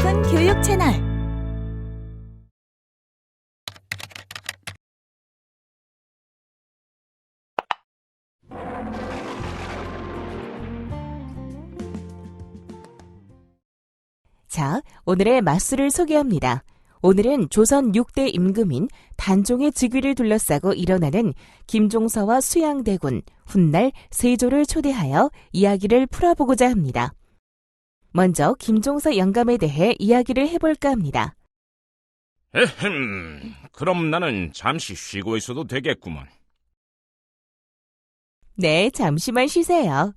싶은 교육 채널. 자, 오늘의 맞수를 소개합니다. 오늘은 조선 6대 임금인 단종의 즉위를 둘러싸고 일어나는 김종서와 수양대군, 훗날 세조를 초대하여 이야기를 풀어보고자 합니다. 먼저 김종서 영감에 대해 이야기를 해볼까 합니다. 그럼 나는 잠시 쉬고 있어도 되겠구먼. 네, 잠시만 쉬세요.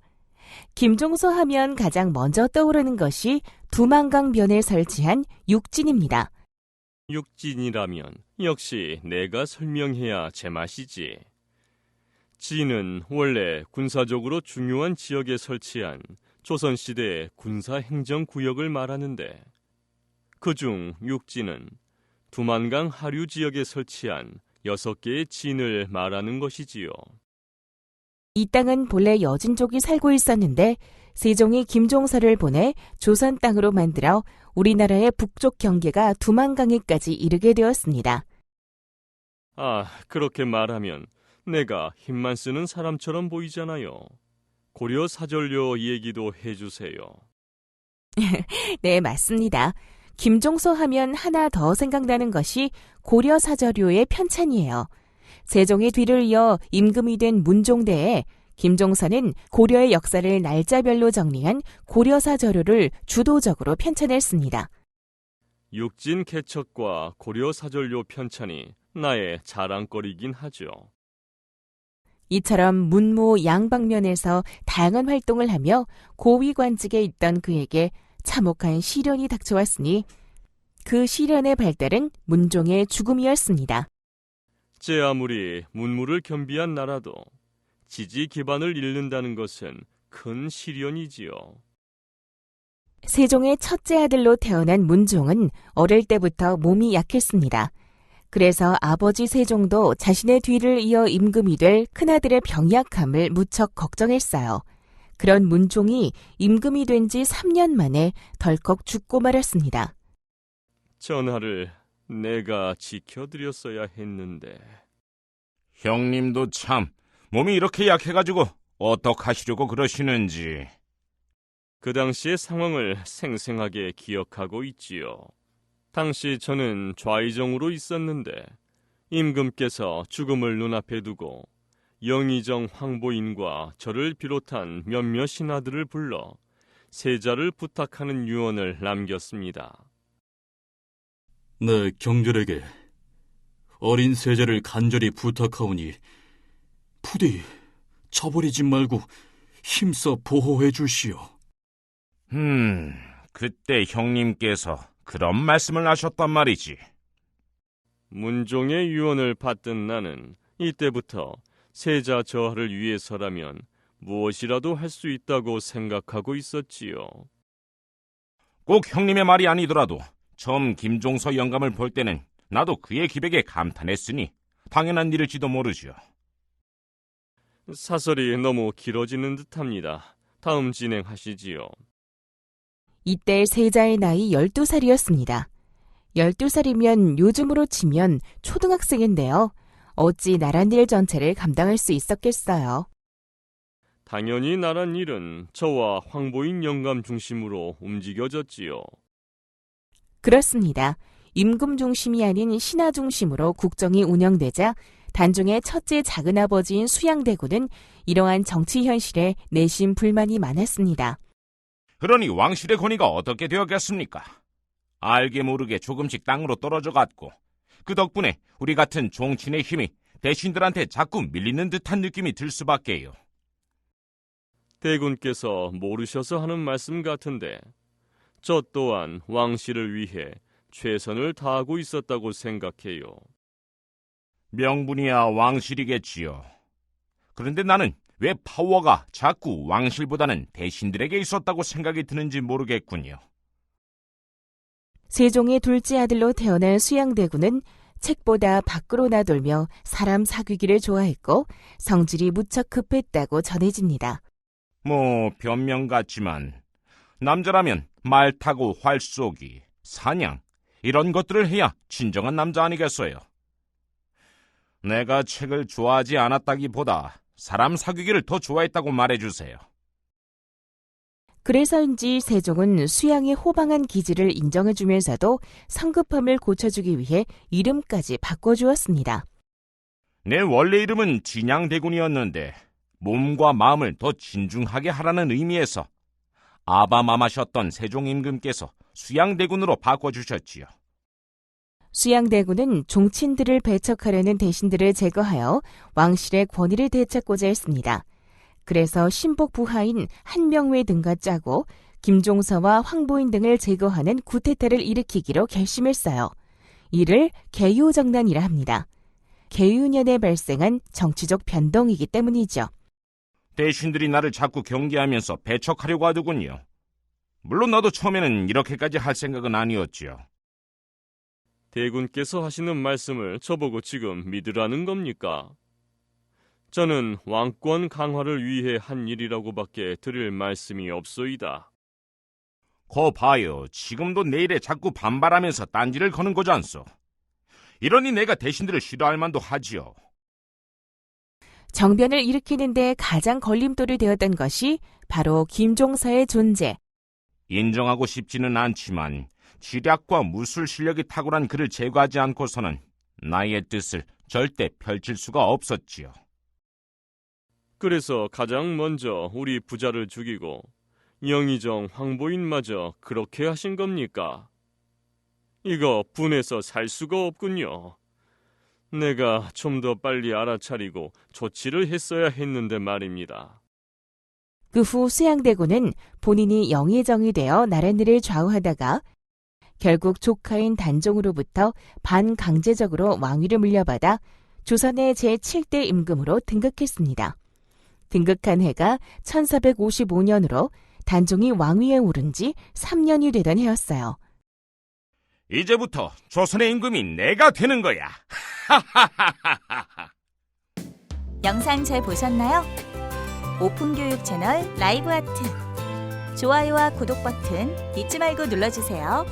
김종서 하면 가장 먼저 떠오르는 것이 두만강변에 설치한 육진입니다. 육진이라면 역시 내가 설명해야 제맛이지. 진은 원래 군사적으로 중요한 지역에 설치한 조선시대의 군사행정구역을 말하는데, 그중 육진은 두만강 하류 지역에 설치한 6개의 진을 말하는 것이지요. 이 땅은 본래 여진족이 살고 있었는데 세종이 김종서를 보내 조선 땅으로 만들어 우리나라의 북쪽 경계가 두만강에까지 이르게 되었습니다. 그렇게 말하면 내가 힘만 쓰는 사람처럼 보이잖아요. 고려 사절료 얘기도 해주세요. 네, 맞습니다. 김종서 하면 하나 더 생각나는 것이 고려 사절료의 편찬이에요. 세종의 뒤를 이어 임금이 된 문종대에 김종서는 고려의 역사를 날짜별로 정리한 고려사절료를 주도적으로 편찬했습니다. 육진 개척과 고려 사절료 편찬이 나의 자랑거리긴 하죠. 이처럼 문무 양방면에서 다양한 활동을 하며 고위관직에 있던 그에게 참혹한 시련이 닥쳐왔으니 그 시련의 발달은 문종의 죽음이었습니다. 제 아무리 문무를 겸비한 나라도 지지 기반을 잃는다는 것은 큰 시련이지요. 세종의 첫째 아들로 태어난 문종은 어릴 때부터 몸이 약했습니다. 그래서 아버지 세종도 자신의 뒤를 이어 임금이 될 큰아들의 병약함을 무척 걱정했어요. 그런 문종이 임금이 된 지 3년 만에 덜컥 죽고 말았습니다. 전하를 내가 지켜드렸어야 했는데. 형님도 참 몸이 이렇게 약해가지고 어떡하시려고 그러시는지. 그 당시의 상황을 생생하게 기억하고 있지요. 당시 저는 좌의정으로 있었는데 임금께서 죽음을 눈앞에 두고 영의정 황보인과 저를 비롯한 몇몇 신하들을 불러 세자를 부탁하는 유언을 남겼습니다. 내 경절에게 어린 세자를 간절히 부탁하오니 부디 쳐버리지 말고 힘써 보호해 주시오. 그때 형님께서 그런 말씀을 하셨단 말이지. 문종의 유언을 받던 나는 이때부터 세자 저하를 위해서라면 무엇이라도 할 수 있다고 생각하고 있었지요. 꼭 형님의 말이 아니더라도 처음 김종서 영감을 볼 때는 나도 그의 기백에 감탄했으니 당연한 일일지도 모르죠. 사설이 너무 길어지는 듯합니다. 다음 진행하시지요. 이때 세자의 나이 12살이었습니다. 12살이면 요즘으로 치면 초등학생인데요. 어찌 나랏일 전체를 감당할 수 있었겠어요. 당연히 나란 일은 저와 황보인 영감 중심으로 움직여졌지요. 그렇습니다. 임금 중심이 아닌 신하 중심으로 국정이 운영되자 단종의 첫째 작은아버지인 수양대군은 이러한 정치 현실에 내심 불만이 많았습니다. 그러니 왕실의 권위가 어떻게 되었겠습니까? 알게 모르게 조금씩 땅으로 떨어져 갔고 그 덕분에 우리 같은 종친의 힘이 대신들한테 자꾸 밀리는 듯한 느낌이 들 수밖에요. 대군께서 모르셔서 하는 말씀 같은데 저 또한 왕실을 위해 최선을 다하고 있었다고 생각해요. 명분이야 왕실이겠지요. 그런데 나는 왜 파워가 자꾸 왕실보다는 대신들에게 있었다고 생각이 드는지 모르겠군요. 세종의 둘째 아들로 태어난 수양대군은 책보다 밖으로 나돌며 사람 사귀기를 좋아했고 성질이 무척 급했다고 전해집니다. 변명 같지만 남자라면 말 타고 활 쏘기, 사냥, 이런 것들을 해야 진정한 남자 아니겠어요? 내가 책을 좋아하지 않았다기보다 사람 사귀기를 더 좋아했다고 말해주세요. 그래서인지 세종은 수양의 호방한 기질을 인정해주면서도 성급함을 고쳐주기 위해 이름까지 바꿔주었습니다. 내 원래 이름은 진양대군이었는데 몸과 마음을 더 진중하게 하라는 의미에서 아바마마셨던 세종 임금께서 수양대군으로 바꿔주셨지요. 수양대군은 종친들을 배척하려는 대신들을 제거하여 왕실의 권위를 되찾고자 했습니다. 그래서 신복 부하인 한명회 등과 짜고 김종서와 황보인 등을 제거하는 쿠데타를 일으키기로 결심했어요. 이를 개유정난이라 합니다. 개유년에 발생한 정치적 변동이기 때문이죠. 대신들이 나를 자꾸 경계하면서 배척하려고 하더군요. 물론 나도 처음에는 이렇게까지 할 생각은 아니었지요. 대군께서 하시는 말씀을 저보고 지금 믿으라는 겁니까? 저는 왕권 강화를 위해 한 일이라고밖에 드릴 말씀이 없소이다. 거 봐요. 지금도 내 일에 자꾸 반발하면서 딴지를 거는 거잖소. 이러니 내가 대신들을 싫어할 만도 하지요. 정변을 일으키는데 가장 걸림돌이 되었던 것이 바로 김종서의 존재. 인정하고 싶지는 않지만 지략과 무술 실력이 탁월한 그를 제거하지 않고서는 나의 뜻을 절대 펼칠 수가 없었지요. 그래서 가장 먼저 우리 부자를 죽이고 영의정 황보인마저 그렇게 하신 겁니까? 이거 분해서 살 수가 없군요. 내가 좀 더 빨리 알아차리고 조치를 했어야 했는데 말입니다. 그 후 수양대군은 본인이 영의정이 되어 나라를 좌우하다가 결국 조카인 단종으로부터 반강제적으로 왕위를 물려받아 조선의 제7대 임금으로 등극했습니다. 등극한 해가 1455년으로 단종이 왕위에 오른 지 3년이 되던 해였어요. 이제부터 조선의 임금이 내가 되는 거야. 영상 잘 보셨나요? 오픈교육 채널 라이브 아트. 좋아요와 구독 버튼 잊지 말고 눌러주세요.